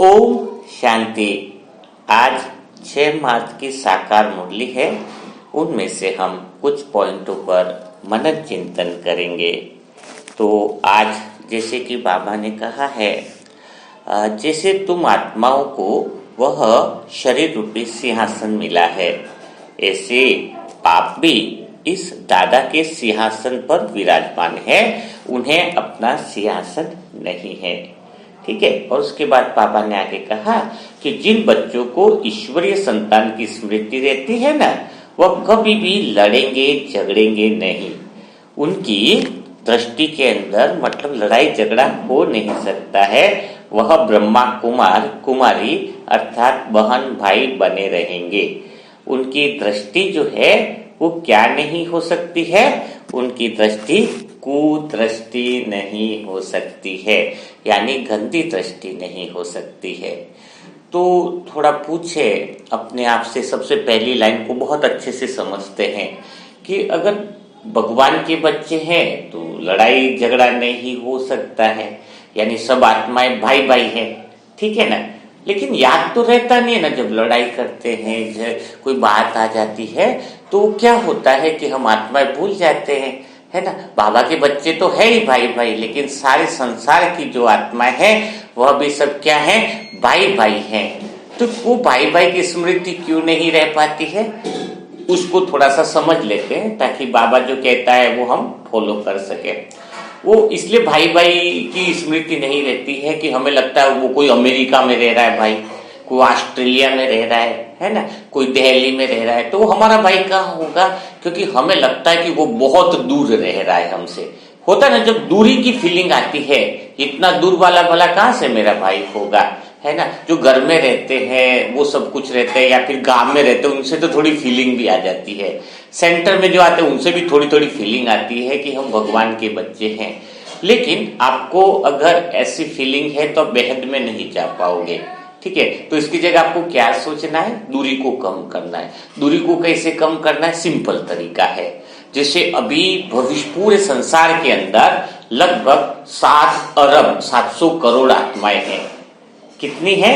ओम शांति। आज 6 मार्च की साकार मुरली है। उनमें से हम कुछ पॉइंटों पर मनन चिंतन करेंगे। तो आज जैसे कि बाबा ने कहा है, जैसे तुम आत्माओं को वह शरीर रूपी सिंहासन मिला है, ऐसे आप भी इस दादा के सिंहासन पर विराजमान है। उन्हें अपना सिंहासन नहीं है। ठीक है। और उसके बाद पापा ने आगे कहा कि जिन बच्चों को ईश्वरीय संतान की स्मृति रहती है ना, वह कभी भी लड़ेंगे झगड़ेंगे नहीं। उनकी दृष्टि के अंदर मतलब लड़ाई झगड़ा हो नहीं सकता है। वह ब्रह्मा कुमार कुमारी अर्थात बहन भाई बने रहेंगे। उनकी दृष्टि जो है वो क्या नहीं हो सकती है, उनकी दृष्टि कुदृष्टि नहीं हो सकती है, यानी गंदी दृष्टि नहीं हो सकती है। तो थोड़ा पूछे अपने आप से, सबसे पहली लाइन को बहुत अच्छे से समझते हैं कि अगर भगवान के बच्चे हैं तो लड़ाई झगड़ा नहीं हो सकता है, यानी सब आत्माएं भाई भाई है। ठीक है ना। लेकिन याद तो रहता नहीं है ना, जब लड़ाई करते हैं कोई बात आ जाती है तो क्या होता है कि हम आत्माएं भूल जाते हैं, है ना। बाबा के बच्चे तो है ही भाई भाई, लेकिन सारे संसार की जो आत्माएं हैं वह भी सब क्या है, भाई भाई हैं। तो वो भाई भाई की स्मृति क्यों नहीं रह पाती है, उसको थोड़ा सा समझ लेते हैं ताकि बाबा जो कहता है वो हम फॉलो कर सके। वो इसलिए भाई भाई की स्मृति नहीं रहती है कि हमें लगता है वो कोई अमेरिका में रह रहा है भाई, कोई ऑस्ट्रेलिया में रह रहा है ना, कोई दिल्ली में रह रहा है, तो वो हमारा भाई कहाँ होगा, क्योंकि हमें लगता है कि वो बहुत दूर रह रहा है हमसे। होता है ना, जब दूरी की फीलिंग आती है, इतना दूर वाला भला कहाँ से मेरा भाई होगा, है ना। जो घर में रहते हैं वो सब कुछ रहते हैं, या फिर गांव में रहते हैं, उनसे तो थोड़ी फीलिंग भी आ जाती है। सेंटर में जो आते हैं उनसे भी थोड़ी थोड़ी फीलिंग आती है कि हम भगवान के बच्चे हैं। लेकिन आपको अगर ऐसी फीलिंग है तो बेहद में नहीं जा पाओगे। ठीक है। तो इसकी जगह आपको क्या सोचना है, दूरी को कम करना है। दूरी को कैसे कम करना है, सिंपल तरीका है। जैसे अभी भविष्य पूरे संसार के अंदर लगभग 7 अरब 700 करोड़ आत्माएं हैं। कितनी है,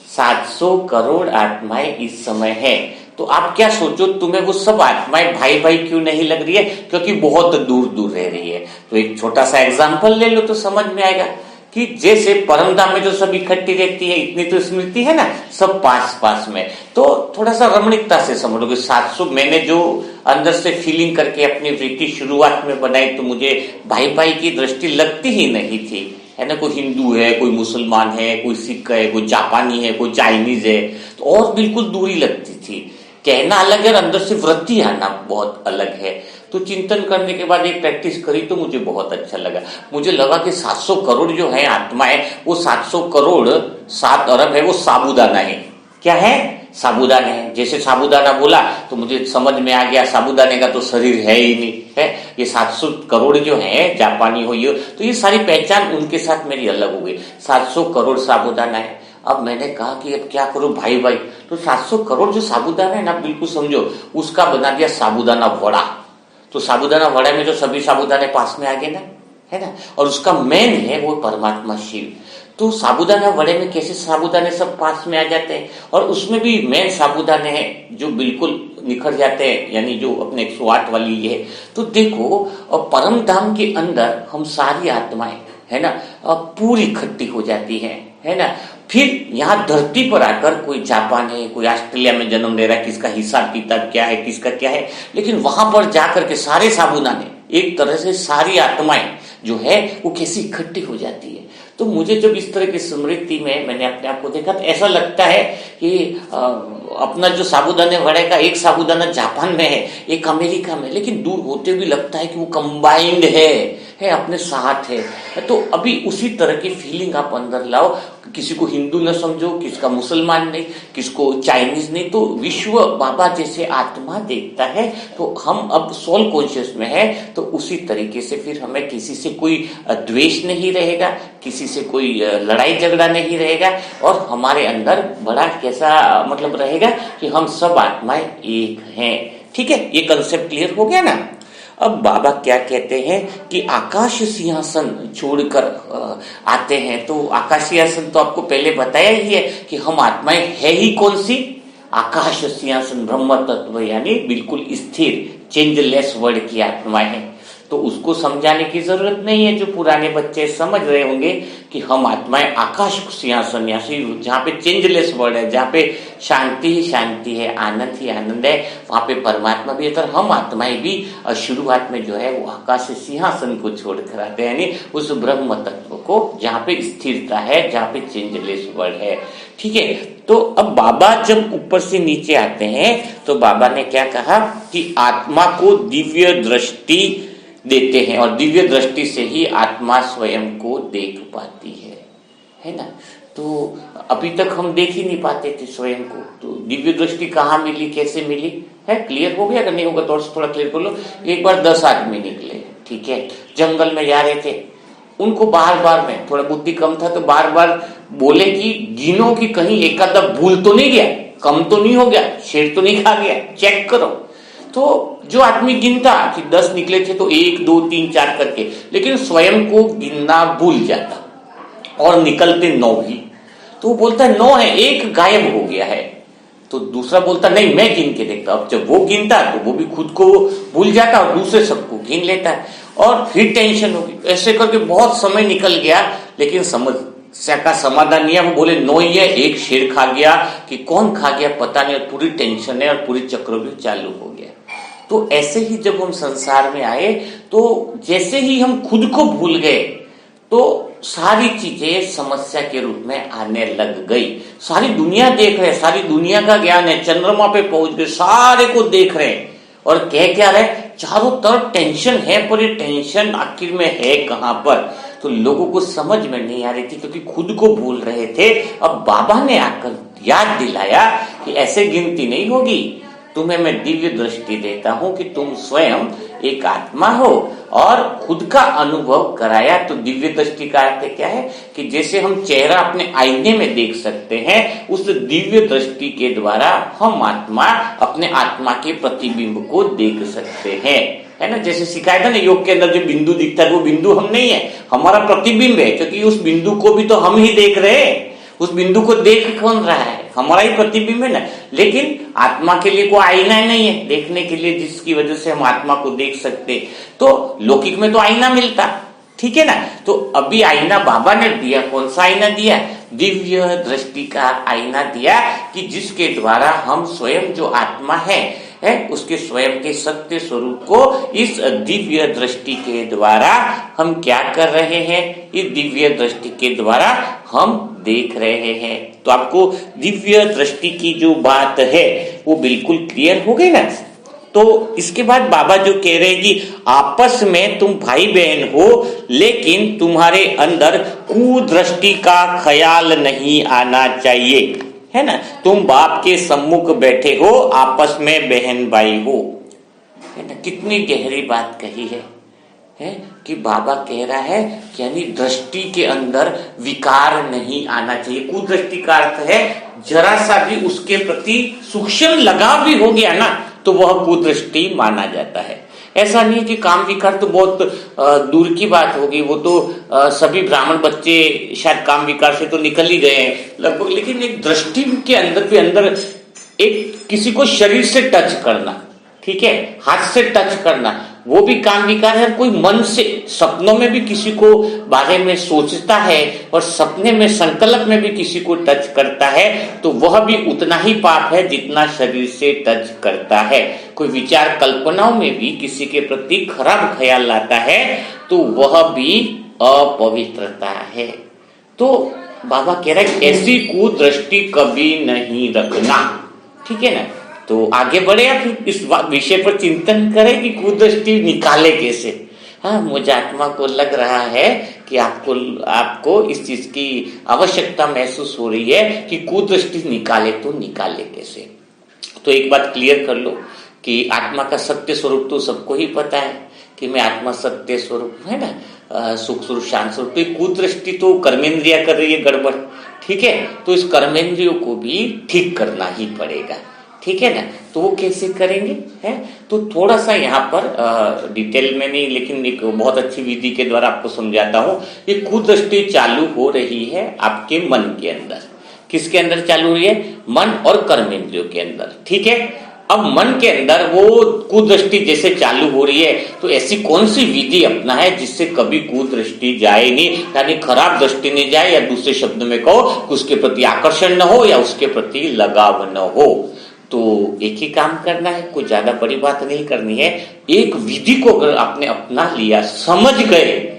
700 करोड़ आत्माएं इस समय है। तो आप क्या सोचो, तुम्हें वो सब आत्माएं भाई भाई क्यों नहीं लग रही है, क्योंकि बहुत दूर दूर रह रही है। तो एक छोटा सा एग्जांपल ले लो तो समझ में आएगा कि जैसे परमधाम में जो सब इकट्ठी रहती है, इतनी तो स्मृति है ना, सब पास पास में। तो थोड़ा सा रमणीकता से समझो कि 700 मैंने जो अंदर से फीलिंग करके अपनी वृत्ति शुरुआत में बनाई, तो मुझे भाई भाई की दृष्टि लगती ही नहीं थी, है ना। कोई हिंदू है, कोई मुसलमान है, कोई सिख है, कोई जापानी है, कोई चाइनीज है, तो और बिल्कुल दूरी लगती थी। कहना अलग है और अंदर से वृत्ति आना बहुत अलग है। तो चिंतन करने के बाद एक प्रैक्टिस करी तो मुझे बहुत अच्छा लगा। मुझे लगा कि 700 करोड़ जो है आत्माएं, वो 700 करोड़ 7 अरब है, वो साबूदाना है। क्या है, साबूदाना है। जैसे साबूदाना बोला तो मुझे समझ में आ गया साबूदाने का तो शरीर है ही नहीं है। ये 700 करोड़ जो है, जापानी हो ये, तो ये सारी पहचान उनके साथ मेरी अलग हो गई। 700 करोड़ साबूदाना है। अब मैंने कहा कि अब क्या करूं भाई भाई, तो 700 करोड़ जो साबूदाना है ना, बिल्कुल समझो उसका बना दिया साबूदाना वड़ा। तो साबूदाना वड़ा में जो सभी साबूदाने पास में आ गए ना, है ना, और उसका मेन है वो परमात्मा शिव। तो साबूदाना वड़े में कैसे साबूदाने सब पास में आ जाते हैं, और उसमें भी मेन साबूदाने हैं जो बिल्कुल निखर जाते हैं, यानी जो अपने 108 वाली ये है। तो देखो, और परम धाम के अंदर हम सारी आत्माएं, है ना, पूरी इकट्ठी हो जाती है ना। फिर यहाँ धरती पर आकर कोई जापान है, कोई ऑस्ट्रेलिया में जन्म ले रहा है, किसका हिसाब किताब क्या है, किसका क्या है, लेकिन वहां पर जाकर के सारे साबूदाने, एक तरह से सारी आत्माएं जो है वो कैसी इकट्ठी हो जाती है। तो मुझे जब इस तरह की स्मृति में मैंने अपने आप को देखा तो ऐसा लगता है कि अपना जो साबूदाने वड़े का एक साबूदाना जापान में है, एक अमेरिका में, लेकिन दूर होते भी लगता है कि वो कंबाइंड है अपने साथ है। तो अभी उसी तरह की फीलिंग आप अंदर लाओ। किसी को हिंदू न समझो, किसका मुसलमान नहीं, किसको चाइनीज नहीं, तो विश्व बाबा जैसे आत्मा देखता है। तो हम अब सोल कॉन्शियस में है, तो उसी तरीके से फिर हमें किसी से कोई द्वेष नहीं रहेगा, किसी से कोई लड़ाई झगड़ा नहीं रहेगा, और हमारे अंदर बड़ा कैसा मतलब रहेगा कि हम सब आत्माएं एक हैं। ठीक है, ये कंसेप्ट क्लियर हो गया ना। अब बाबा क्या कहते हैं कि आकाश सिंहासन छोड़कर आते हैं। तो आकाश सिंहासन तो आपको पहले बताया ही है कि हम आत्माएं है ही कौन सी, आकाश सिंहासन ब्रह्म तत्व, यानी बिल्कुल स्थिर चेंजलेस वर्ड की आत्माएं हैं। तो उसको समझाने की जरूरत नहीं है, जो पुराने बच्चे समझ रहे होंगे कि हम आत्माएं आकाश सिंहासन, जहाँ पे चेंजलेस वर्ड है, जहाँ पे शांति ही शांति है, आनंद ही आनंद है, वहां पे परमात्मा भी है। तो हम आत्माएं भी शुरुआत में जो है वो आकाश सिंहासन को छोड़कर आते हैं, यानी उस ब्रह्म तत्व को, जहाँ पे स्थिरता है, जहाँ पे चेंजलेस वर्ड है। ठीक है, तो अब बाबा जब ऊपर से नीचे आते हैं तो बाबा ने क्या कहा कि आत्मा को दिव्य दृष्टि देते हैं और दिव्य दृष्टि से ही आत्मा स्वयं को देख पाती है ना। तो अभी तक हम देख ही नहीं पाते थे स्वयं को, तो दिव्य दृष्टि कहाँ मिली, कैसे मिली है? क्लियर हो गया? अगर नहीं होगा तो थोड़ा क्लियर कर लो। एक बार 10 आदमी निकले, ठीक है, जंगल में जा रहे थे, उनको बार बार, में थोड़ा बुद्धि कम था तो बार बार बोले कि गिनो कि कहीं एक आधा भूल तो नहीं गया, कम तो नहीं हो गया, शेर तो नहीं खा गया, चेक करो। तो जो आदमी गिनता कि 10 निकले थे तो 1 2 3 4 करके, लेकिन स्वयं को गिनना भूल जाता और निकलते 9 भी। तो वो बोलता है 9 है, एक गायब हो गया है। तो दूसरा बोलता नहीं मैं गिन के देखता। अब जब वो गिनता तो वो भी खुद को भूल जाता और दूसरे सबको गिन लेता है और फिर टेंशन होगी। ऐसे करके बहुत समय निकल गया, लेकिन समस्या का समाधान नहीं है। वो बोले 9 ही है, एक शेर खा गया, कि कौन खा गया पता नहीं, और पूरी टेंशन है और पूरी चक्रव्यूह चालू हो गया। तो ऐसे ही जब हम संसार में आए तो जैसे ही हम खुद को भूल गए तो सारी चीजें समस्या के रूप में आने लग गई। सारी दुनिया देख रहे, सारी दुनिया का ज्ञान है, चंद्रमा पे पहुंच गए, सारे को देख रहे हैं और कह क्या रहे, चारों तरफ टेंशन है, पर ये टेंशन आखिर में है कहां पर? तो लोगों को समझ में नहीं आ रही थी क्योंकि खुद को भूल रहे थे। अब बाबा ने आकर याद दिलाया कि ऐसे गिनती नहीं होगी, तुम्हें मैं दिव्य दृष्टि देता हूं कि तुम स्वयं एक आत्मा हो, और खुद का अनुभव कराया। तो दिव्य दृष्टि का अर्थ क्या है कि जैसे हम चेहरा अपने आईने में देख सकते हैं, उस दिव्य दृष्टि के द्वारा हम आत्मा अपने आत्मा के प्रतिबिंब को देख सकते हैं, है ना। जैसे सिखाया था ना योग के अंदर, जो बिंदु दिखता है वो बिंदु हम नहीं है, हमारा प्रतिबिंब है, क्योंकि उस बिंदु को भी तो हम ही देख रहे हैं। उस बिंदु को देख कौन रहा है? हमारा ही प्रतिबिंब है ना। लेकिन आत्मा के लिए कोई आईना नहीं है देखने के लिए, जिसकी वजह से हम आत्मा को देख सकते। तो लौकिक में तो आईना मिलता, ठीक है ना। तो अभी आईना बाबा ने दिया, कौन सा आईना दिया? दिव्य दृष्टि का आईना दिया, कि जिसके द्वारा हम स्वयं जो आत्मा है उसके स्वयं के सत्य स्वरूप को इस दिव्य दृष्टि के द्वारा हम क्या कर रहे हैं? इस दिव्य दृष्टि के द्वारा हम देख रहे हैं। तो आपको दिव्य दृष्टि की जो बात है वो बिल्कुल क्लियर हो गई ना। तो इसके बाद बाबा जो कह रहे हैं कि आपस में तुम भाई बहन हो, लेकिन तुम्हारे अंदर कुदृष्टि का ख्याल नहीं आना चाहिए, है ना। तुम बाप के सम्मुख बैठे हो, आपस में बहन भाई हो, है ना। कितनी गहरी बात कही है कि बाबा कह रहा है कि यानी दृष्टि के अंदर विकार नहीं आना चाहिए। कुदृष्टि का अर्थ है जरा सा भी उसके प्रति सूक्ष्म लगाव भी हो गया ना तो वह कुदृष्टि माना जाता है। ऐसा नहीं कि काम विकार तो बहुत दूर की बात होगी, वो तो सभी ब्राह्मण बच्चे शायद काम विकार से तो निकल ही गए हैं लगभग, लेकिन एक दृष्टि के अंदर एक किसी को शरीर से टच करना, ठीक है, हाथ से टच करना, वो भी काम विकार है। कोई मन से सपनों में भी किसी को बारे में सोचता है और सपने में संकल्प में भी किसी को टच करता है तो वह भी उतना ही पाप है जितना शरीर से टच करता है। कोई विचार कल्पनाओं में भी किसी के प्रति खराब ख्याल लाता है तो वह भी अपवित्रता है। तो बाबा कह रहा है ऐसी कुदृष्टि कभी नहीं रखना, ठीक है ना। तो आगे बढ़े या फिर इस विषय पर चिंतन करें कि कुदृष्टि निकाले कैसे। हाँ, मुझे आत्मा को लग रहा है कि आपको इस चीज की आवश्यकता महसूस हो रही है कि कुदृष्टि निकाले, तो निकाले कैसे। तो एक बात क्लियर कर लो कि आत्मा का सत्य स्वरूप तो सबको ही पता है कि मैं आत्मा सत्य स्वरूप है ना, सुख स्वरूप शांत स्वरूप। तो कुदृष्टि तो कर्मेंद्रिया कर रही है गड़बड़, ठीक है। तो इस कर्मेंद्रियों को भी ठीक करना ही पड़ेगा, ठीक है ना। तो वो कैसे करेंगे है, तो थोड़ा सा यहाँ पर डिटेल में नहीं, लेकिन एक बहुत अच्छी विधि के द्वारा आपको समझाता हूँ। ये कुदृष्टि चालू हो रही है आपके मन के अंदर। किसके अंदर चालू हो रही है? मन और कर्मेंद्रियों के अंदर, ठीक है। अब मन के अंदर वो कुदृष्टि जैसे चालू हो रही है, तो ऐसी कौन सी विधि अपना है जिससे कभी कुदृष्टि जाए नहीं, यानी खराब दृष्टि नहीं जाए, या दूसरे शब्द में कहो कि उसके प्रति आकर्षण न हो या उसके प्रति लगाव न हो। तो एक ही काम करना है, कोई ज्यादा बड़ी बात नहीं करनी है। एक विधि को अगर आपने अपना लिया, समझ गए,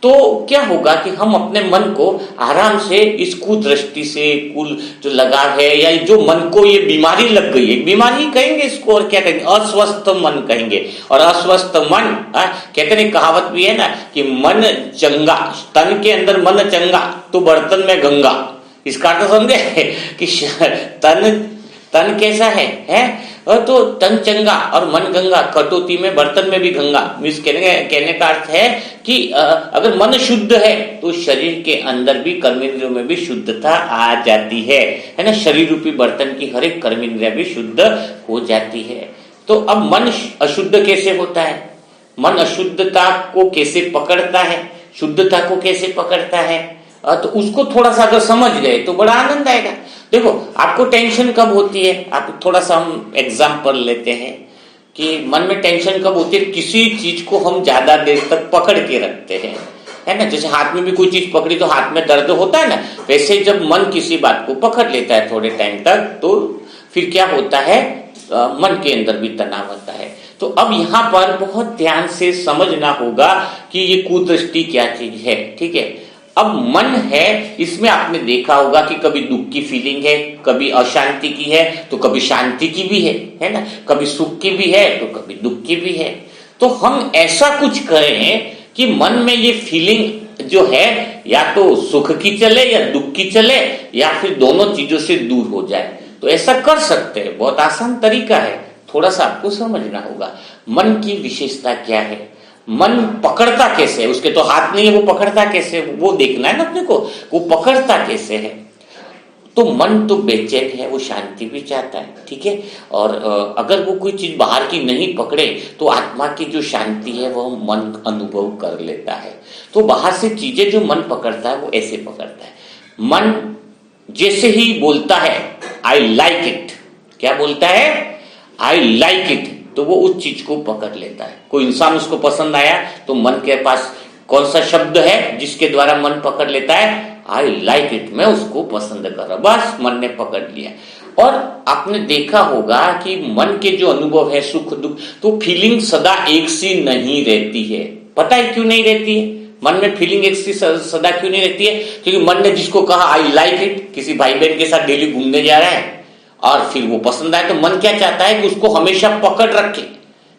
तो क्या होगा कि हम अपने मन को आराम से इस कुदृष्टि से, कुल जो लगाव है, या जो मन को ये बीमारी लग गई है, बीमारी कहेंगे इसको, और क्या कहेंगे? अस्वस्थ मन कहेंगे। और अस्वस्थ मन, कहते हैं, कहावत भी है ना कि मन चंगा, तन के अंदर मन चंगा तो बर्तन में गंगा। इसका अर्थ समझे कि तन कैसा है? तो तन चंगा और मन गंगा, कटौती में बर्तन में भी गंगा। मीन्स कहने का अर्थ है कि अगर मन शुद्ध है तो शरीर के अंदर भी, कर्मेंद्रियों में भी शुद्धता आ जाती है ना। शरीर रूपी बर्तन की हर एक कर्मेंद्रिया भी शुद्ध हो जाती है। तो अब मन अशुद्ध कैसे होता है? मन अशुद्धता को कैसे पकड़ता है, शुद्धता को कैसे पकड़ता है? तो उसको थोड़ा सा अगर समझ गए तो बड़ा आनंद आएगा। देखो, आपको टेंशन कब होती है? आप थोड़ा सा हम एग्जाम्पल लेते हैं कि मन में टेंशन कब होती है? किसी चीज को हम ज्यादा देर तक पकड़ के रखते हैं, है ना। जैसे हाथ में भी कोई चीज पकड़ी तो हाथ में दर्द होता है ना, वैसे जब मन किसी बात को पकड़ लेता है थोड़े टाइम तक, तो फिर क्या होता है? मन के अंदर भी तनाव होता है। तो अब यहाँ पर बहुत ध्यान से समझना होगा कि ये कुदृष्टि क्या चीज है, ठीक है। अब मन है, इसमें आपने देखा होगा कि कभी दुख की फीलिंग है, कभी अशांति की है, तो कभी शांति की भी है ना। कभी सुख की भी है तो कभी दुख की भी है। तो हम ऐसा कुछ करें कि मन में ये फीलिंग जो है या तो सुख की चले या दुख की चले, या फिर दोनों चीजों से दूर हो जाए। तो ऐसा कर सकते हैं, बहुत आसान तरीका है, थोड़ा सा आपको समझना होगा। मन की विशेषता क्या है, मन पकड़ता कैसे है? उसके तो हाथ नहीं है, वो पकड़ता कैसे है वो देखना है ना अपने को, वो पकड़ता कैसे है। तो मन तो बेचैन है, वो शांति भी चाहता है, ठीक है। और अगर वो कोई चीज बाहर की नहीं पकड़े तो आत्मा की जो शांति है वो मन अनुभव कर लेता है। तो बाहर से चीजें जो मन पकड़ता है वो ऐसे पकड़ता है। मन जैसे ही बोलता है आई लाइक इट, क्या बोलता है? आई लाइक इट, तो वो उस चीज को पकड़ लेता है। कोई इंसान उसको पसंद आया तो मन के पास कौन सा शब्द है जिसके द्वारा मन पकड़ लेता है? आई लाइक इट, मैं उसको पसंद कर रहा, बस मन ने पकड़ लिया। और आपने देखा होगा कि मन के जो अनुभव है, सुख दुख, तो फीलिंग सदा एक सी नहीं रहती है। पता है क्यों नहीं रहती है? मन में फीलिंग एक सी सदा क्यों नहीं रहती है? क्योंकि मन ने जिसको कहा आई लाइक इट, किसी भाई बहन के साथ डेली घूमने जा रहा है और फिर वो पसंद आए, तो मन क्या चाहता है कि उसको हमेशा पकड़ रखे।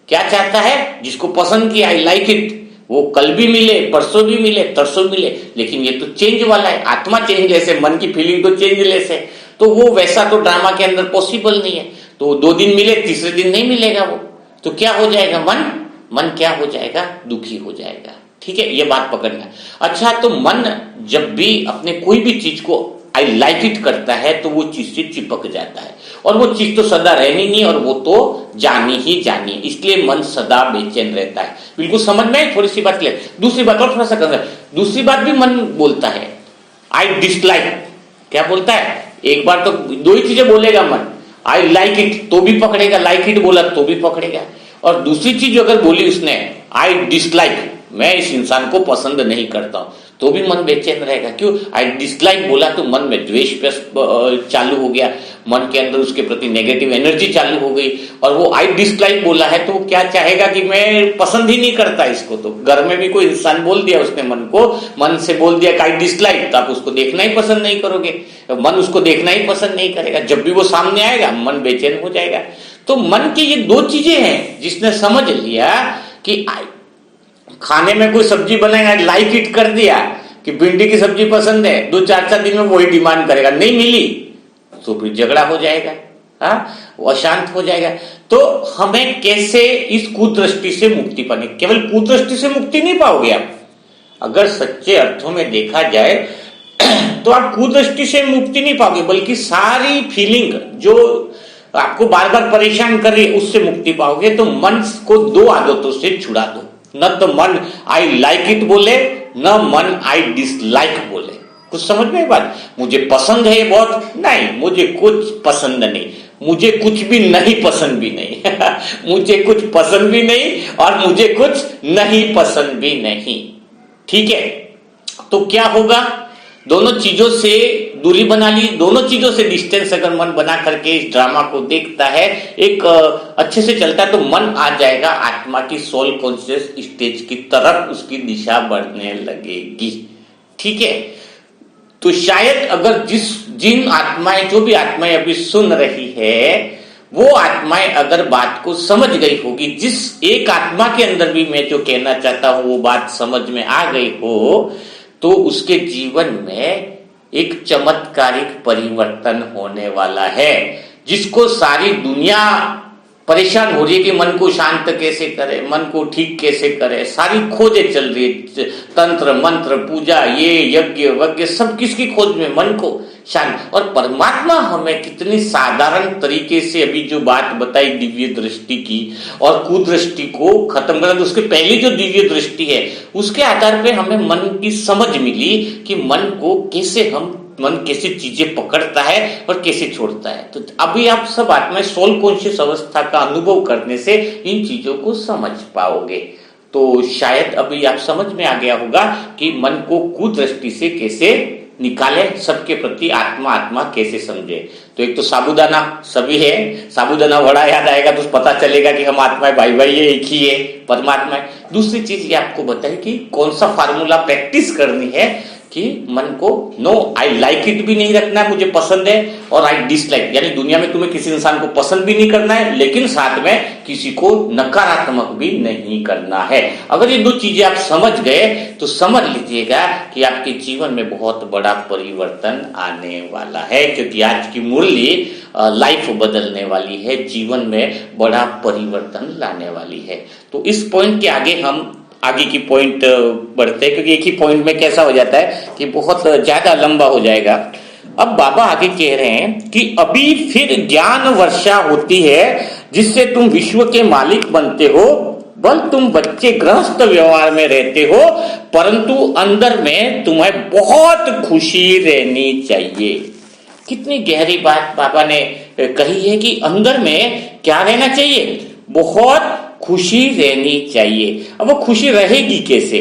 क्या चाहता है? जिसको पसंद किया आई लाइक इट, वो कल भी मिले, परसों भी मिले, तरसों मिले, लेकिन ये तो चेंज वाला है। आत्मा चेंज जैसे, मन की फीलिंग तो चेंज जैसे, तो वो वैसा तो ड्रामा के अंदर पॉसिबल नहीं है। तो 2 दिन मिले, तीसरे दिन नहीं मिलेगा वो, तो क्या हो जाएगा? मन क्या हो जाएगा? दुखी हो जाएगा, ठीक है। ये बात पकड़ना। अच्छा, तो मन जब भी अपने कोई भी चीज को आई लाइक इट करता है तो वो चीज से चिपक जाता है, और वो चीज तो सदा रहनी नहीं, और वो तो जानी ही जानी है, इसलिए मन सदा बेचैन रहता है। बिल्कुल समझ में? थोड़ी सी बात क्लियर। दूसरी बात और थोड़ा सा कर, दूसरी बात भी मन बोलता है, आई डिसलाइक। क्या बोलता है? एक बार तो 2 ही चीजें बोलेगा मन, आई लाइक इट तो भी पकड़ेगा, लाइक इट बोला तो भी पकड़ेगा, और दूसरी चीज अगर बोली उसने आई डिसलाइक, मैं इस इंसान को पसंद नहीं करता हूं, तो भी मन बेचैन रहेगा। क्यों? आई डिसलाइक बोला तो मन में द्वेष चालू हो गया, मन के अंदर उसके प्रति नेगेटिव एनर्जी चालू हो गई। और वो आई डिसलाइक बोला है तो वो क्या चाहेगा कि मैं पसंद ही नहीं करता इसको। तो घर में भी कोई इंसान बोल दिया उसने मन को, मन से बोल दिया कि आई डिसलाइक, तो आप उसको देखना ही पसंद नहीं करोगे, मन उसको देखना ही पसंद नहीं करेगा। जब भी वो सामने आएगा मन बेचैन हो जाएगा। तो मन की ये 2 चीजें हैं, जिसने समझ लिया कि खाने में कोई सब्जी बनाएगा, लाइक इट कर दिया कि भिंडी की सब्जी पसंद है, 2-4 दिन में वही डिमांड करेगा, नहीं मिली तो फिर झगड़ा हो जाएगा, वो अशांत हो जाएगा। तो हमें कैसे इस कुदृष्टि से मुक्ति पानी? केवल कुदृष्टि से मुक्ति नहीं पाओगे आप, अगर सच्चे अर्थों में देखा जाए तो आप कुदृष्टि से मुक्ति नहीं पाओगे, बल्कि सारी फीलिंग जो आपको बार बार परेशान कर रही है, उससे मुक्ति पाओगे। तो मन को दो आदतों से छुड़ा दो, न तो मन आई लाइक इट बोले, न मन आई डिसलाइक बोले। कुछ समझ में बात? मुझे पसंद है बहुत, नहीं, मुझे कुछ पसंद नहीं, मुझे कुछ भी नहीं पसंद भी नहीं मुझे कुछ पसंद भी नहीं और मुझे कुछ नहीं पसंद भी नहीं। ठीक है, तो क्या होगा? दोनों चीजों से दूरी बना ली, दोनों चीजों से डिस्टेंस अगर मन बना करके इस ड्रामा को देखता है, एक अच्छे से चलता है, तो मन आ जाएगा आत्मा की सोल कॉन्शियस स्टेज की तरफ, उसकी दिशा बढ़ने लगेगी। ठीक है, तो शायद अगर जिन आत्माएं, जो भी आत्माएं अभी सुन रही है, वो आत्माएं अगर बात को समझ गई होगी, जिस एक आत्मा के अंदर भी मैं जो कहना चाहता हूं वो बात समझ में आ गई हो, तो उसके जीवन में एक चमत्कारिक परिवर्तन होने वाला है, जिसको सारी दुनिया परेशान हो रही है कि मन को शांत कैसे करे, मन को ठीक कैसे करे, सारी खोजें चल रही है, तंत्र मंत्र पूजा, ये यज्ञ वज्ञ सब किसकी खोज में? मन को शांत। और परमात्मा हमें कितनी साधारण तरीके से अभी जो बात बताई दिव्य दृष्टि की और कुदृष्टि को खत्म करना, तो उसके पहली जो दिव्य दृष्टि है उसके आधार पे हमें मन की समझ मिली कि मन को कैसे मन कैसे चीजें पकड़ता है और कैसे छोड़ता है। तो अभी आप सब आत्मा सोल कॉन्शियस अवस्था का अनुभव करने से इन चीजों को समझ पाओगे। तो शायद अभी आप समझ में आ गया होगा कि मन को कुदृष्टि से कैसे निकाले, सबके प्रति आत्मा आत्मा कैसे समझे। तो एक तो साबूदाना सभी है, साबूदाना वड़ा याद आएगा तो पता चलेगा कि हम आत्माएं भाई भाई है, एक ही है, परमात्मा है। दूसरी चीज ये आपको बताई कि कौन सा फार्मूला प्रैक्टिस करनी है कि मन को नो आई लाइक इट भी नहीं रखना है, मुझे पसंद है, और आई डिसलाइक, यानी दुनिया में तुम्हें किसी इंसान को पसंद भी नहीं करना है, लेकिन साथ में किसी को नकारात्मक भी नहीं करना है। अगर ये दो चीजें आप समझ गए तो समझ लीजिएगा कि आपके जीवन में बहुत बड़ा परिवर्तन आने वाला है, क्योंकि आज की मुरली लाइफ बदलने वाली है, जीवन में बड़ा परिवर्तन लाने वाली है। तो इस पॉइंट के आगे की पॉइंट बढ़ते हैं, क्योंकि एक ही पॉइंट में कैसा हो जाता है कि बहुत ज्यादा लंबा हो जाएगा। अब बाबा आगे कह रहे हैं कि अभी फिर ज्ञान वर्षा होती है जिससे तुम विश्व के मालिक बनते हो। बल तुम बच्चे गृहस्थ व्यवहार में रहते हो, परंतु अंदर में तुम्हें बहुत खुशी रहनी चाहिए। कितनी गहरी बात बाबा ने कही है कि अंदर में क्या रहना चाहिए? बहुत खुशी रहनी चाहिए। अब वो खुशी रहेगी कैसे,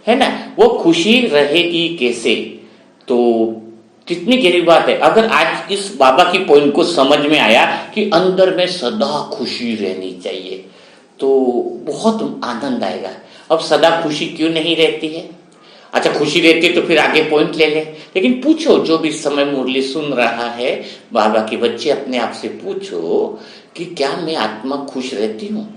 है ना? वो खुशी रहेगी कैसे? तो कितनी गहरी बात है। अगर आज इस बाबा की पॉइंट को समझ में आया कि अंदर में सदा खुशी रहनी चाहिए, तो बहुत आनंद आएगा। अब सदा खुशी क्यों नहीं रहती है? अच्छा, खुशी रहती है तो फिर आगे पॉइंट ले ले, लेकिन पूछो, जो भी समय मुरली सुन रहा है बाबा के बच्चे, अपने आप से पूछो कि क्या मैं आत्मा खुश रहती हूँ?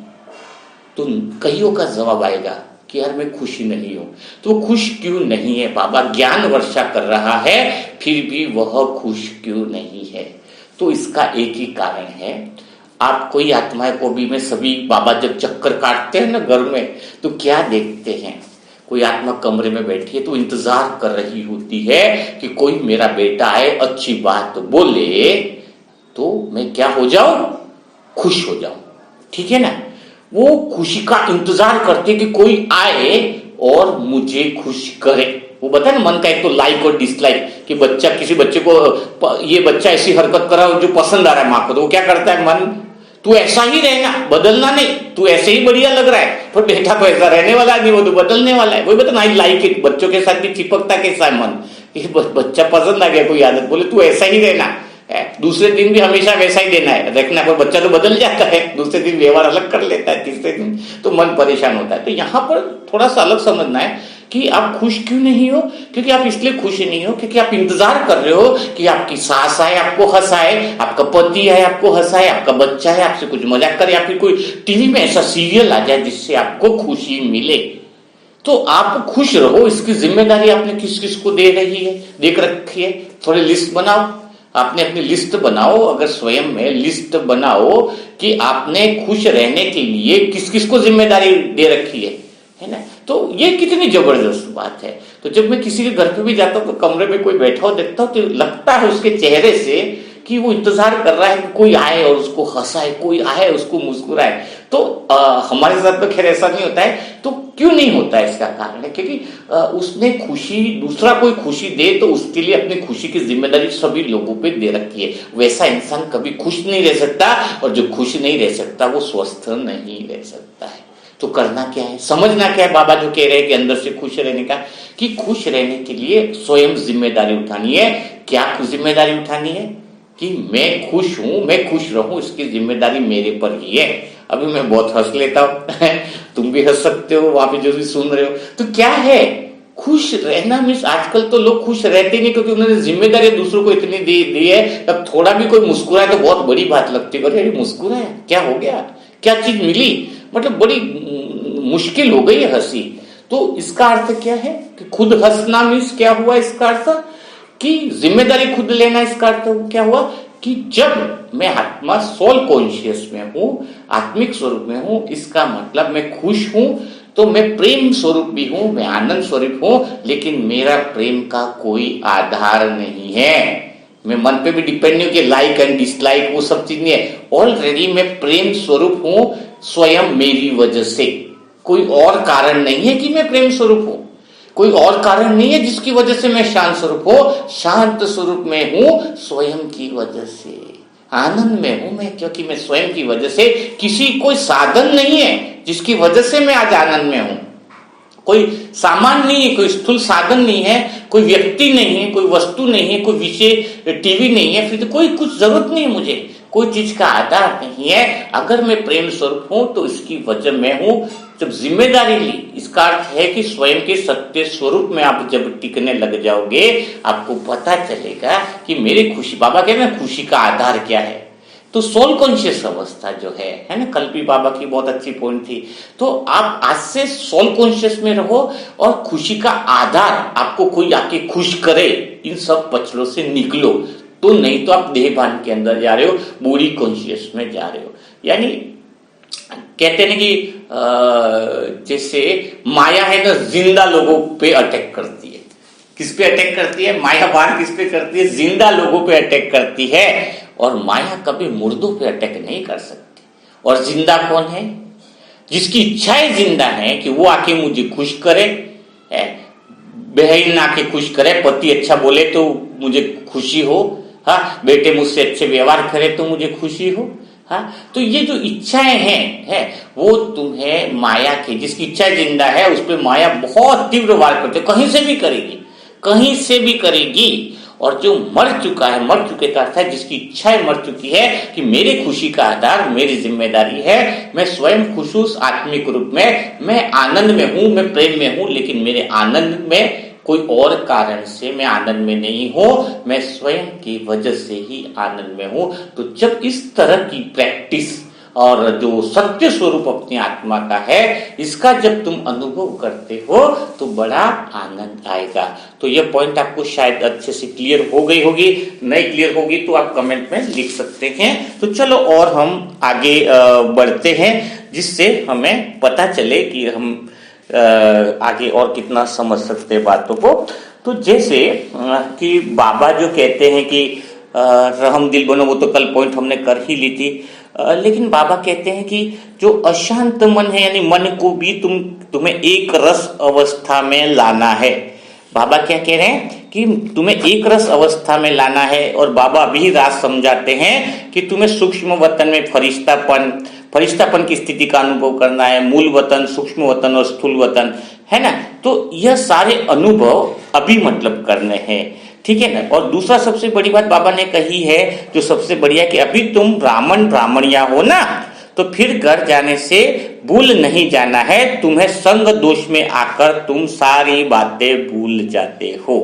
तो कईयों का जवाब आएगा कि यार मैं खुशी नहीं हूं। तो खुश क्यों नहीं है? बाबा ज्ञान वर्षा कर रहा है, फिर भी वह खुश क्यों नहीं है? तो इसका एक ही कारण है। आप कोई आत्माएं को भी में सभी बाबा जब चक्कर काटते हैं ना घर में, तो क्या देखते हैं? कोई आत्मा कमरे में बैठी है तो इंतजार कर रही होती है कि कोई मेरा बेटा आए, अच्छी बात बोले, तो मैं क्या हो जाऊं? खुश हो जाऊं। ठीक है ना? वो खुशी का इंतजार करते कि कोई आए और मुझे खुश करे। वो बता ना, मन का एक तो लाइक और डिसलाइक, कि बच्चा, किसी बच्चे को ये बच्चा ऐसी हरकत करा जो पसंद आ रहा है माँ को, तो वो क्या करता है? मन, तू ऐसा ही रहना, बदलना नहीं, तू ऐसे ही बढ़िया लग रहा है, पर बेटा तो ऐसा रहने वाला नहीं, वो तो बदलने वाला है। वही बता, आई लाइक इट। बच्चों के साथ भी चिपकता कैसा है मन, बच्चा पसंद आ गया कोई आदत, बोले तू ऐसा ही रहना, दूसरे दिन भी हमेशा वैसा ही देना है, रखना। पर बच्चा तो बदल जाता है, दूसरे दिन व्यवहार अलग कर लेता है, तीसरे दिन तो मन परेशान होता है। तो यहाँ पर थोड़ा सा अलग समझना है कि आप खुश क्यों नहीं हो। क्योंकि आप इसलिए खुश नहीं हो क्योंकि आप इंतजार कर रहे हो कि आपकी सास आए आपको हंसाए, आपका पति आए आपको हंसाए, आपका बच्चा है आपसे कुछ मजाक करे, या फिर कोई टीवी में ऐसा सीरियल आ जाए जिससे आपको खुशी मिले। तो आप खुश रहो, इसकी जिम्मेदारी आपने किस किस को दे रखी है। थोड़ी लिस्ट बनाओ, आपने अपनी लिस्ट बनाओ, अगर स्वयं में लिस्ट बनाओ कि आपने खुश रहने के लिए किस किस को जिम्मेदारी दे रखी है ना? तो ये कितनी जबरदस्त बात है। तो जब मैं किसी के घर पे भी जाता हूँ तो कमरे में कोई बैठा हो देखता हूँ तो लगता है उसके चेहरे से कि वो इंतजार कर रहा है कि कोई आए और उसको हंसाए, कोई आए उसको मुस्कुराए। तो हमारे साथ तो खैर ऐसा नहीं होता है। तो क्यों नहीं होता है, इसका कारण है क्योंकि उसने खुशी, दूसरा कोई खुशी दे तो उसके लिए अपनी खुशी की जिम्मेदारी सभी लोगों पे दे रखी है। वैसा इंसान कभी खुश नहीं रह सकता, और जो खुश नहीं रह सकता वो स्वस्थ नहीं रह सकता है। तो करना क्या है, समझना क्या है, बाबा जो कह रहे हैं कि अंदर से खुश रहने का, कि खुश रहने के लिए स्वयं जिम्मेदारी उठानी है। क्या जिम्मेदारी उठानी है कि मैं खुश हूं, मैं खुश रहूं, इसकी जिम्मेदारी मेरे पर ही है। अभी मैं बहुत हंस लेता हूं तुम भी हंस सकते हो, वहां पे जो भी सुन रहे हो। तो क्या है खुश रहना, मीन्स आजकल तो लोग खुश रहते नहीं क्योंकि उन्होंने जिम्मेदारी दूसरों को इतनी दी है। तब थोड़ा भी कोई मुस्कुराए तो बहुत बड़ी बात लगती है, अरे मुस्कुराया, क्या हो गया, क्या चीज मिली, मतलब बड़ी मुश्किल हो गई है हंसी। तो इसका अर्थ क्या है कि खुद हंसना मीन्स क्या हुआ, इसका अर्थ कि जिम्मेदारी खुद लेना। इसका अर्थ क्या हुआ कि जब मैं आत्मा सोल कॉन्शियस में हूं, आत्मिक स्वरूप में हूं, इसका मतलब मैं खुश हूं, तो मैं प्रेम स्वरूप भी हूं, मैं आनंद स्वरूप हूं, लेकिन मेरा प्रेम का कोई आधार नहीं है। मैं मन पे भी डिपेंड नहीं हूं कि लाइक एंड डिसलाइक, वो सब चीज नहीं है। ऑलरेडी मैं प्रेम स्वरूप हूं स्वयं मेरी वजह से। कोई और कारण नहीं है कि मैं प्रेम स्वरूप हूं, कोई और कारण नहीं है जिसकी वजह से मैं शांत स्वरूप हो, शांत स्वरूप में हूं स्वयं की वजह से। आनंद में हूं मैं क्योंकि मैं स्वयं की वजह से, किसी कोई साधन नहीं है जिसकी वजह से मैं आज आनंद में हूं। कोई सामान नहीं है, कोई स्थूल साधन नहीं है, कोई व्यक्ति नहीं है, कोई वस्तु नहीं है, कोई विषय टीवी नहीं है, फिर तो कोई कुछ जरूरत नहीं है मुझे, कोई चीज का आधार नहीं है। अगर मैं प्रेम स्वरूप हूं तो इसकी वजह मैं हूं। जब जिम्मेदारी ली, इसका अर्थ है कि स्वयं के सत्य स्वरूप में आप जब टिकने लग जाओगे, आपको पता चलेगा कि मेरी खुशी, बाबा कहते हैं खुशी का आधार क्या है। तो सोल कॉन्शियस अवस्था जो है ना, कल भी बाबा की बहुत अच्छी पॉइंट थी। तो आप आज से सोल कॉन्शियस में रहो और खुशी का आधार आपको कोई आके खुश करे, इन सब पचड़ों से निकलो। तो नहीं तो आप देहभान के अंदर जा रहे हो, बूढ़ी कॉन्शियस में जा रहे हो। यानी कहते हैं कि जैसे माया है ना, जिंदा लोगों पे अटैक करती है। किस पे अटैक करती है माया? बाहर किस पे करती है? जिंदा लोगों पे अटैक करती है। और माया कभी मुर्दों पे अटैक नहीं कर सकती। और जिंदा कौन है? जिसकी इच्छाएं जिंदा है कि वो आके मुझे खुश करे, बहन आके खुश करे, पति अच्छा बोले तो मुझे खुशी हो, हाँ, बेटे मुझसे अच्छे व्यवहार करे तो मुझे खुशी हो। हाँ, तो ये जो इच्छाएं हैं वो तुम्हें माया की, जिसकी इच्छा जिंदा है उस पर माया बहुत तीव्र वार करती है, कहीं से भी करेगी, कहीं से भी करेगी। और जो मर चुका है, मर चुके का अर्थ है जिसकी इच्छाएं मर चुकी है कि मेरी खुशी का आधार मेरी जिम्मेदारी है, मैं स्वयं खुश हूं आत्मिक रूप में, मैं आनंद में हूं, मैं प्रेम में हूं, लेकिन मेरे आनंद में कोई और कारण से मैं आनंद में नहीं हूं, मैं स्वयं की वजह से ही आनंद में हूं। तो जब इस तरह की प्रैक्टिस और जो सत्य स्वरूप अपनी आत्मा का है, इसका जब तुम अनुभव करते हो तो बड़ा आनंद आएगा। तो यह पॉइंट आपको शायद अच्छे से क्लियर हो गई होगी, नहीं क्लियर होगी तो आप कमेंट में लिख सकते हैं। तो चलो और हम आगे बढ़ते हैं, जिससे हमें पता चले कि हम आगे और कितना समझ सकते हैं बातों को। तो जैसे कि बाबा जो कहते हैं कि रहम दिल बनो, वो तो कल पॉइंट हमने कर ही ली थी। लेकिन बाबा कहते हैं कि जो अशांत मन है, यानी मन को भी तुम्हें एक रस अवस्था में लाना है। बाबा क्या कह रहे हैं कि तुम्हें एक रस अवस्था में लाना है। और बाबा अभी राज समझाते हैं कि तुम्हें सूक्ष्म वतन में फरिश्तापन की स्थिति का अनुभव करना है, मूल वतन, सूक्ष्म वतन और स्थूल वतन, है ना। तो यह सारे अनुभव अभी मतलब करने हैं, ठीक है ना। और दूसरा सबसे बड़ी बात बाबा ने कही है जो सबसे बढ़िया, कि अभी तुम ब्राह्मण ब्राह्मणिया हो ना, तो फिर घर जाने से भूल नहीं जाना है, तुम्हें संग दोष में आकर तुम सारी बातें भूल जाते हो।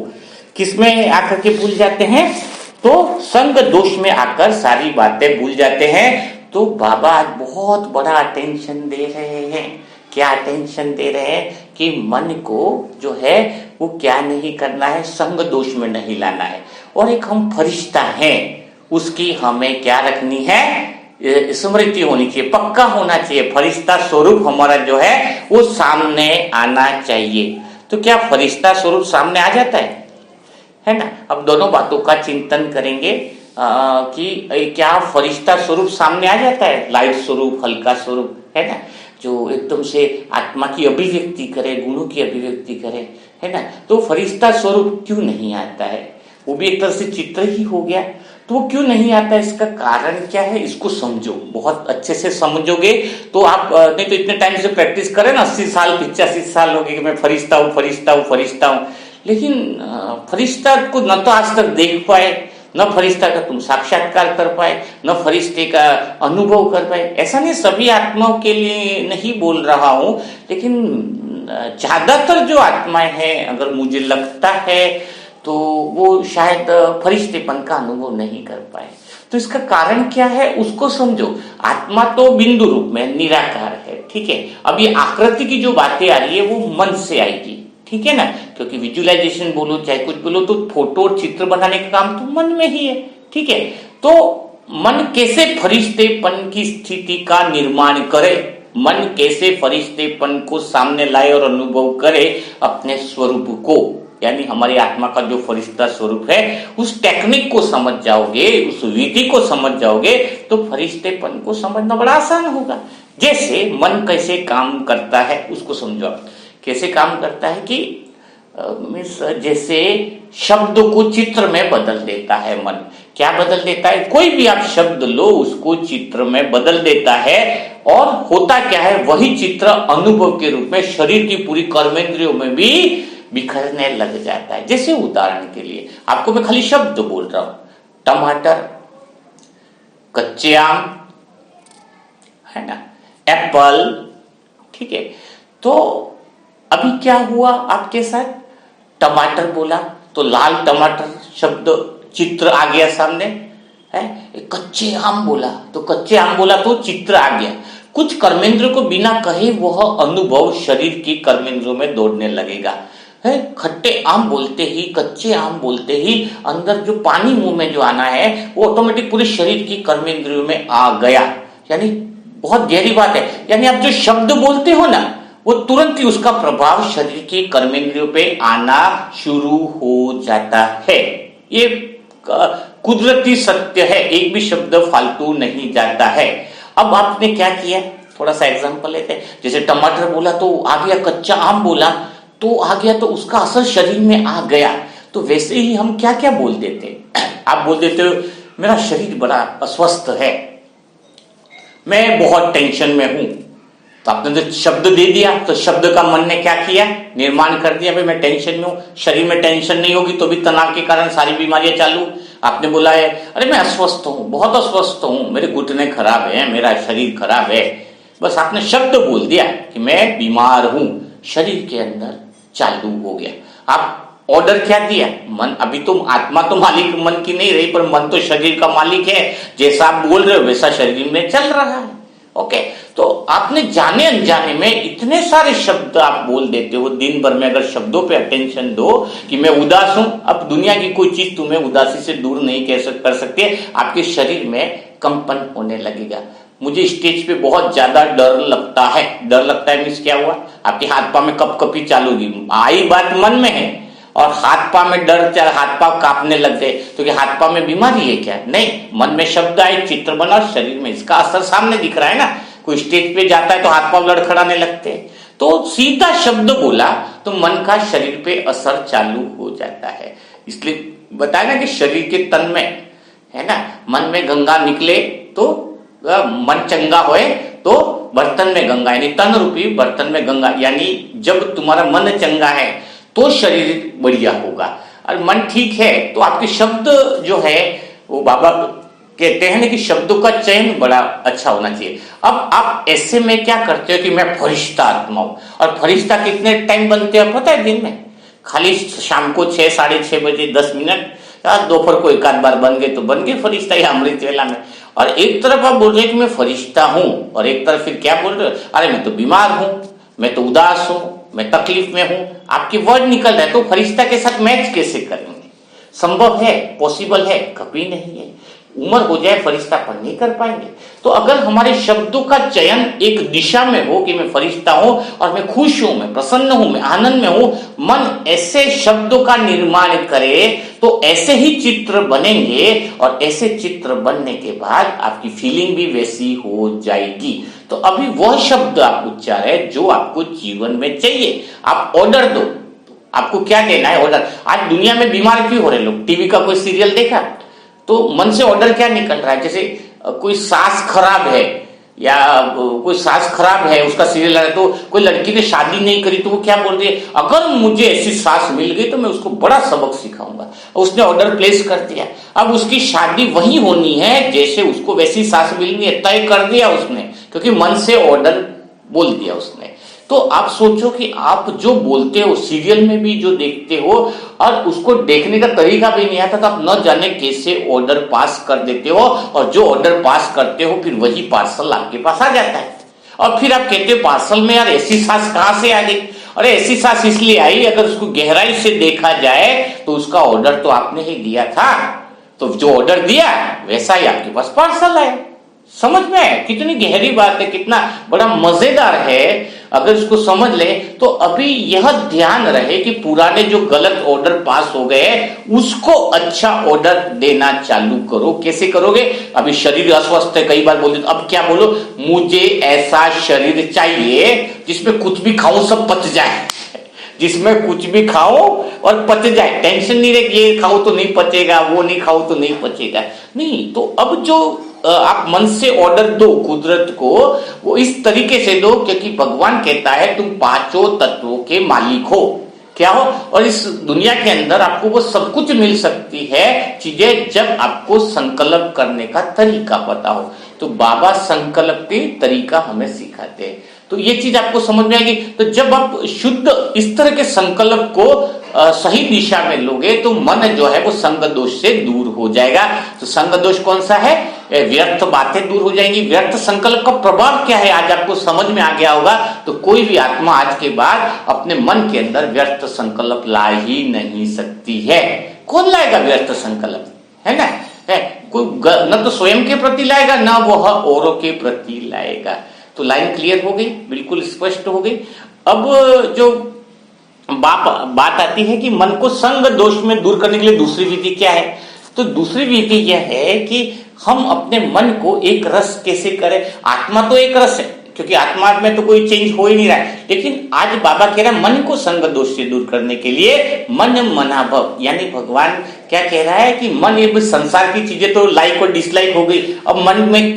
किसमें आकर के भूल जाते हैं? तो संग दोष में आकर सारी बातें भूल जाते हैं। तो बाबा आज बहुत बड़ा अटेंशन दे रहे हैं। क्या अटेंशन दे रहे हैं? कि मन को जो है वो क्या नहीं करना है, संग दोष में नहीं लाना है। और एक हम फरिश्ता हैं, उसकी हमें क्या रखनी है, स्मृति होनी चाहिए, पक्का होना चाहिए। फरिश्ता स्वरूप हमारा जो है वो सामने आना चाहिए। तो क्या फरिश्ता स्वरूप सामने आ जाता है ना। अब दोनों बातों का चिंतन करेंगे। कि क्या फरिश्ता स्वरूप सामने आ जाता है, लाइट स्वरूप, हल्का स्वरूप, है ना, जो एकदम से आत्मा की अभिव्यक्ति करे, गुणों की अभिव्यक्ति करे, है ना। तो फरिश्ता स्वरूप क्यों नहीं आता है? वो भी एक तरह से चित्र ही हो गया। तो वो क्यों नहीं आता, इसका कारण क्या है, इसको समझो। बहुत अच्छे से समझोगे तो आप नहीं तो इतने टाइम से प्रैक्टिस करें ना, 80 साल 85 साल हो गए कि मैं फरिश्ता हूँ फरिश्ता हूँ फरिश्ता हूँ, लेकिन फरिश्ता को न तो आज तक देख पाए, न फरिश्ता का तुम साक्षात्कार कर पाए, न फरिश्ते का अनुभव कर पाए। ऐसा नहीं, सभी आत्माओं के लिए नहीं बोल रहा हूं, लेकिन ज्यादातर जो आत्माएं हैं, अगर मुझे लगता है तो वो शायद फरिश्तेपन का अनुभव नहीं कर पाए। तो इसका कारण क्या है उसको समझो। आत्मा तो बिंदु रूप में निराकार है, ठीक है। अब ये आकृति की जो बातें आ रही है वो मन से आएगी, ठीक है ना, क्योंकि विजुअलाइजेशन बोलो चाहे कुछ बोलो तो फोटो और चित्र बनाने का काम तो मन में ही है, ठीक है। तो मन कैसे फरिश्तेपन की स्थिति का निर्माण करे, मन कैसे फरिश्तेपन को सामने लाए और अनुभव करे अपने स्वरूप को, यानी हमारी आत्मा का जो फरिश्ता स्वरूप है, उस टेक्निक को समझ जाओगे, उस विधि को समझ जाओगे तो फरिश्तेपन को समझना बड़ा आसान होगा। जैसे मन कैसे काम करता है उसको समझो आप। कैसे काम करता है कि जैसे शब्द को चित्र में बदल देता है मन। क्या बदल देता है? कोई भी आप शब्द लो उसको चित्र में बदल देता है, और होता क्या है, वही चित्र अनुभव के रूप में शरीर की पूरी कर्मेंद्रियों में भी बिखरने लग जाता है। जैसे उदाहरण के लिए आपको मैं खाली शब्द बोल रहा हूं, टमाटर, कच्चे आम, है ना, एप्पल, ठीक है। तो अभी क्या हुआ आपके साथ, टमाटर बोला तो लाल टमाटर शब्द चित्र आ गया सामने, है। कच्चे आम बोला तो कच्चे आम बोला तो चित्र आ गया। कुछ कर्मेंद्र को बिना कहे वह अनुभव शरीर की कर्मेंद्रों में दौड़ने लगेगा, है। खट्टे आम बोलते ही, कच्चे आम बोलते ही अंदर जो पानी मुंह में जो आना है वो ऑटोमेटिक पूरे शरीर की कर्मेंद्रियों में आ गया। यानी बहुत गहरी बात है, यानी आप जो शब्द बोलते हो ना वो तुरंत ही उसका प्रभाव शरीर की कर्मेंद्रियों पे आना शुरू हो जाता है। ये कुदरती सत्य है, एक भी शब्द फालतू नहीं जाता है। अब आपने क्या किया, थोड़ा सा एग्जांपल लेते हैं। जैसे टमाटर बोला तो आ गया, कच्चा आम बोला तो आ गया, तो उसका असर शरीर में आ गया। तो वैसे ही हम क्या क्या बोल देते, आप बोल देते हो मेरा शरीर बड़ा अस्वस्थ है, मैं बहुत टेंशन में हूं। तो आपने जो शब्द दे दिया तो शब्द का मन ने क्या किया, निर्माण कर दिया, भाई मैं टेंशन में हूं। शरीर में टेंशन नहीं होगी तो भी तनाव के कारण सारी बीमारियां चालू। आपने बोला है अरे मैं अस्वस्थ हूं, बहुत अस्वस्थ हूं, मेरे घुटने खराब है, मेरा शरीर खराब है। बस आपने शब्द बोल दिया कि मैं बीमार हूं, शरीर के अंदर चालू हो गया। आप ऑर्डर क्या दिया, मन, अभी तुम आत्मा तो मालिक मन की नहीं रही, पर मन तो शरीर का मालिक है। जैसा आप बोल रहे हो वैसा शरीर में चल रहा है, ओके। तो आपने जाने अनजाने में इतने सारे शब्द आप बोल देते हो दिन भर में। अगर शब्दों पे अटेंशन दो कि मैं उदास हूं, अब दुनिया की कोई चीज तुम्हें उदासी से दूर नहीं कर सकती है। आपके शरीर में कंपन होने लगेगा। मुझे स्टेज पे बहुत ज्यादा डर लगता है। डर लगता है मीन्स क्या हुआ, आपके हाथ पांव में कपकपी चालू होगी। आई बात मन में है और हाथ पांव में डर, चाहे हाथ पांव कांपने लग गए तो क्या हाथ पांव में बीमारी है क्या? नहीं, मन में शब्द आए, चित्र बना, शरीर में इसका असर सामने दिख रहा है ना। कोई स्टेज पे जाता है तो हाथ पांव लड़खड़ाने लगते हैं, तो सीधा शब्द बोला तो मन का शरीर पे असर चालू हो जाता है। इसलिए बताया ना कि शरीर के तन में, है ना, मन में गंगा निकले तो मन चंगा होए तो बर्तन में गंगा, यानी तन रूपी बर्तन में गंगा। यानी जब तुम्हारा मन चंगा है तो शरीर बढ़िया होगा, और मन ठीक है तो आपके शब्द जो है वो बाबा कहते हैं ना कि शब्दों का चयन बड़ा अच्छा होना चाहिए। अब आप ऐसे में क्या करते हो कि मैं फरिश्ता आत्मा हूं, और फरिश्ता कितने टाइम बनते हैं पता है? दिन में खाली शाम को 6, 6:30 बजे 10 मिनट, दोपहर को एक आध बार बन गए तो बन गए फरिश्ता, या अमृत वेला में। और एक तरफ आप बोल रहे कि मैं फरिश्ता हूं, और एक तरफ फिर क्या बोल रहे हो, अरे मैं तो बीमार हूं, मैं तो उदास हूं, मैं तकलीफ में हूं। आपके वर्ड निकल रहे, तो फरिश्ता के साथ मैच कैसे करेंगे? संभव है, पॉसिबल है? कभी नहीं है। उम्र हो जाए फरिश्ता पर नहीं कर पाएंगे। तो अगर हमारे शब्दों का चयन एक दिशा में हो कि मैं फरिश्ता हूं और मैं खुश हूं, मैं प्रसन्न हूं, मैं आनंद में हूं, मन ऐसे शब्दों का निर्माण करे तो ऐसे ही चित्र बनेंगे और ऐसे चित्र बनने के बाद आपकी फीलिंग भी वैसी हो जाएगी। तो अभी वह शब्द आप उच्चारें जो आपको जीवन में चाहिए। आप ऑर्डर दो, आपको क्या देना है ऑर्डर। आज दुनिया में बीमार क्यों हो रहे लोग? टीवी का कोई सीरियल देखा तो मन से ऑर्डर क्या निकल रहा है? जैसे कोई सास खराब है या कोई सास खराब है, उसका सीरियल है, तो कोई लड़की ने शादी नहीं करी तो वो क्या बोल रही है, अगर मुझे ऐसी सास मिल गई तो मैं उसको बड़ा सबक सिखाऊंगा। उसने ऑर्डर प्लेस कर दिया, अब उसकी शादी वही होनी है जैसे उसको वैसी सास मिलनी है, तय कर दिया उसने, क्योंकि मन से ऑर्डर बोल दिया उसने। तो आप सोचो कि आप जो बोलते हो सीरियल में भी जो देखते हो और उसको देखने का तरीका भी नहीं आता तो आप न जाने कैसे ऑर्डर पास कर देते हो, और जो ऑर्डर पास करते हो फिर वही पार्सल आपके पास आ जाता है। और फिर आप कहते हो पार्सल में यार ऐसी सास कहां से आ गई? अरे ऐसी सास इसलिए आई, अगर उसको गहराई से देखा जाए तो उसका ऑर्डर तो आपने ही दिया था, तो जो ऑर्डर दिया वैसा ही आपके पास पार्सल है। समझ में आए कितनी गहरी बात है, कितना बड़ा मजेदार है। अगर इसको समझ ले तो अभी यह ध्यान रहे कि पुराने जो गलत ऑर्डर पास हो गए उसको अच्छा ऑर्डर देना चालू करो। कैसे करोगे? अभी शरीर अस्वस्थ है, कई बार बोल देते, अब क्या बोलो, मुझे ऐसा शरीर चाहिए जिसमें कुछ भी खाऊं सब पच जाए, जिसमें कुछ भी खाओ और पच जाए, टेंशन नहीं रहे ये खाओ तो नहीं पचेगा, वो नहीं खाओ तो नहीं पचेगा। नहीं, तो अब जो आप मन से ऑर्डर दो कुदरत को, वो इस तरीके से दो क्योंकि भगवान कहता है तुम पांचों तत्वों के मालिक हो। क्या हो? और इस दुनिया के अंदर आपको वो सब कुछ मिल सकती है चीजें जब आपको संकल्प करने का तरीका पता हो। तो बाबा संकल्प के तरीका हमें सिखाते हैं, तो ये चीज आपको समझ में आएगी। तो जब आप शुद्ध इस तरह के संकल्प को सही दिशा में लोगे तो मन जो है वो संग दोष से दूर हो जाएगा। तो संग दोष कौन सा है? व्यर्थ बातें दूर हो जाएंगी। व्यर्थ संकल्प का प्रभाव क्या है आज आपको समझ में आ गया होगा। तो कोई भी आत्मा आज के बाद अपने मन के अंदर व्यर्थ संकल्प ला ही नहीं सकती है। कौन लाएगा व्यर्थ संकल्प? है ना, है कोई न तो स्वयं के प्रति लाएगा ना वह औरों के प्रति लाएगा। तो लाइन क्लियर हो गई, बिल्कुल स्पष्ट हो गई। अब जो बात आती है कि मन को संग दोष में दूर करने के लिए दूसरी विधि क्या है? तो दूसरी विधि यह है कि हम अपने मन को एक रस कैसे करें। आत्मा तो एक रस है क्योंकि आत्मा में तो कोई चेंज हो ही नहीं रहा है, लेकिन आज बाबा कह रहा है मन को संग दोष से दूर करने के लिए मन मनाभव, यानी भगवान क्या कह रहा है कि मन, ये संसार की चीजें तो लाइक और डिसलाइक हो गई, अब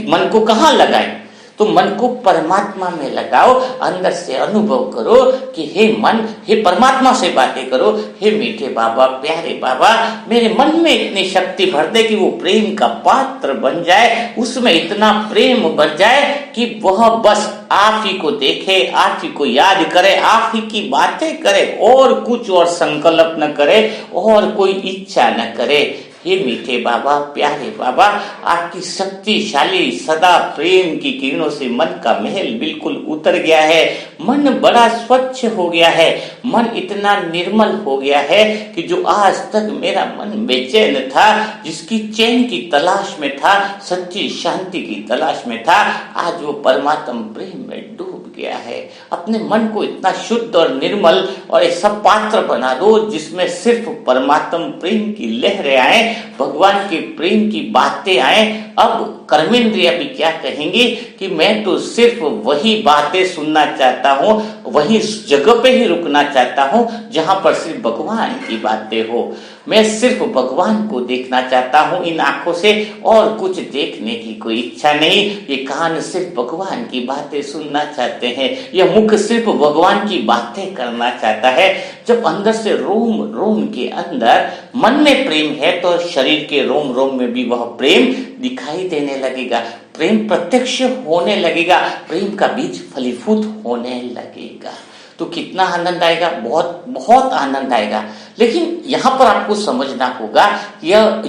मन को कहाँ लगाए? तो मन को परमात्मा में लगाओ, अंदर से अनुभव करो कि हे मन, हे परमात्मा से बातें करो, हे मीठे बाबा, प्यारे बाबा, मेरे मन में इतनी शक्ति भर दे कि वो प्रेम का पात्र बन जाए, उसमें इतना प्रेम भर जाए कि वह बस आप ही को देखे, आप ही को याद करे, आप ही की बातें करे, और कुछ और संकल्प न करे और कोई इच्छा न करे। हे मीठे बाबा, प्यारे बाबा, आपकी शक्तिशाली सदा प्रेम की किरणों से मन का महल बिल्कुल उतर गया है। मन बड़ा स्वच्छ हो गया है, मन इतना निर्मल हो गया है कि जो आज तक मेरा मन बेचैन था, जिसकी चैन की तलाश में था, सच्ची शांति की तलाश में था, आज वो परमात्म प्रेम में डूब गया है। अपने मन को इतना शुद्ध और निर्मल और ऐसा पात्र बना दो जिसमें सिर्फ परमात्म प्रेम की लहरें आए, भगवान के प्रेम की बातें आए। अब कर्मेंद्रिय भी क्या कहेंगे कि मैं तो सिर्फ वही बातें सुनना चाहता हूँ, वही जगह पे ही रुकना चाहता हूँ जहां पर सिर्फ भगवान की बातें हो। मैं सिर्फ भगवान को देखना चाहता हूँ इन आंखों से, और कुछ देखने की कोई इच्छा नहीं। ये कान सिर्फ भगवान की बातें सुनना चाहते हैं, यह मुख सिर्फ भगवान की बातें करना चाहता है। जब अंदर से रोम रोम के अंदर मन में प्रेम है तो शरीर के रोम रोम में भी वह प्रेम दिखाई देने लगेगा, प्रेम प्रत्यक्ष होने लगेगा, प्रेम का बीज फलीभूत होने लगेगा। तो कितना आनंद आएगा, बहुत बहुत आनंद आएगा। लेकिन यहाँ पर आपको समझना होगा यह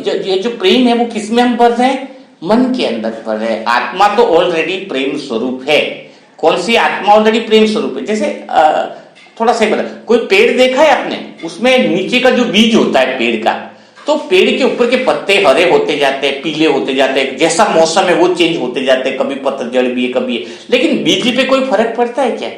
जो प्रेम है वो किसमें हम भर रहे हैं? मन के अंदर भर रहे हैं। आत्मा तो ऑलरेडी प्रेम स्वरूप है। कौन सी आत्मा ऑलरेडी प्रेम स्वरूप है? जैसे थोड़ा सा बता, कोई पेड़ देखा है आपने? उसमें नीचे का जो बीज होता है पेड़ का, तो पेड़ के ऊपर के पत्ते हरे होते जाते हैं, पीले होते जाते हैं, जैसा मौसम है वो चेंज होते जाते हैं, कभी पतझड़ भी है कभी है, लेकिन बीज पे कोई फर्क पड़ता है क्या?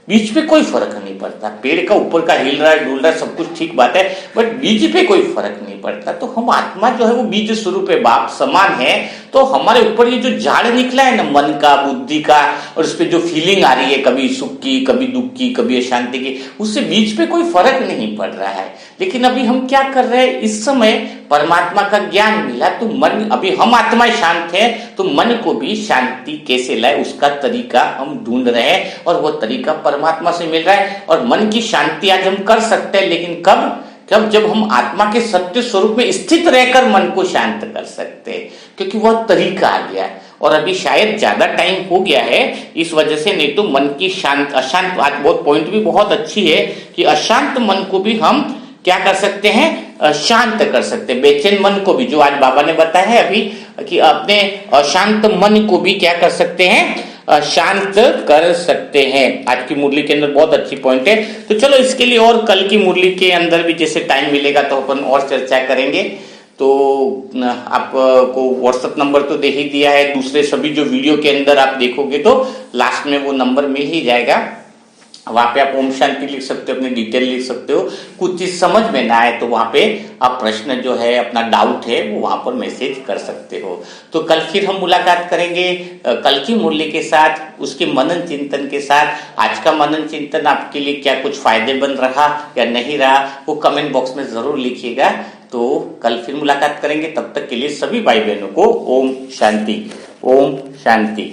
बीज पे कोई फर्क नहीं पड़ता। पेड़ का ऊपर का हिल रहा है, डुल रहा है, सब कुछ ठीक बात है, बट बीज पे कोई फर्क नहीं पड़ता। तो हम आत्मा जो है वो बीज स्वरूप है, बाप समान है। तो हमारे ऊपर ये जो झाड़ निकला है ना मन का, बुद्धि का, और उस पर जो फीलिंग आ रही है, कभी सुख की, कभी दुख की, कभी अशांति की, उससे बीज पे कोई फर्क नहीं पड़ रहा है। लेकिन अभी हम क्या कर रहे हैं, इस समय परमात्मा का ज्ञान मिला तो मन, अभी हम आत्मा शांत है तो मन को भी शांति कैसे लाए उसका तरीका हम ढूंढ रहे हैं, और वो तरीका परमात्मा से मिल रहा है। और मन की शांति आज हम कर सकते हैं, लेकिन कब? जब हम आत्मा के सत्य स्वरूप में स्थित रहकर मन को शांत कर सकते हैं, क्योंकि वह तरीका आ गया है। और अभी शायद ज्यादा टाइम हो गया है इस वजह से, नहीं तो मन की शांत अशांत, आज बहुत पॉइंट भी बहुत अच्छी है कि अशांत मन को भी हम क्या कर सकते हैं, शांत कर सकते हैं। बेचैन मन को भी, जो आज बाबा ने बताया है अभी कि अपने अशांत मन को भी क्या कर सकते हैं, शांत कर सकते हैं। आज की मुरली के अंदर बहुत अच्छी पॉइंट है। तो चलो इसके लिए और कल की मुरली के अंदर भी जैसे टाइम मिलेगा तो अपन और चर्चा करेंगे। तो आपको व्हाट्सएप नंबर तो दे ही दिया है, दूसरे सभी जो वीडियो के अंदर आप देखोगे तो लास्ट में वो नंबर मिल ही जाएगा। वहां पे आप ओम शांति लिख सकते हो, अपनी डिटेल लिख सकते हो। कुछ चीज समझ में ना आए तो वहां पे आप प्रश्न जो है, अपना डाउट है वो वहां पर मैसेज कर सकते हो। तो कल फिर हम मुलाकात करेंगे कल की मुरली के साथ, उसके मनन चिंतन के साथ। आज का मनन चिंतन आपके लिए क्या कुछ फायदेमंद रहा या नहीं रहा, वो कमेंट बॉक्स में जरूर लिखिएगा। तो कल फिर मुलाकात करेंगे, तब तक के लिए सभी भाई बहनों को ओम शांति, ओम शांति।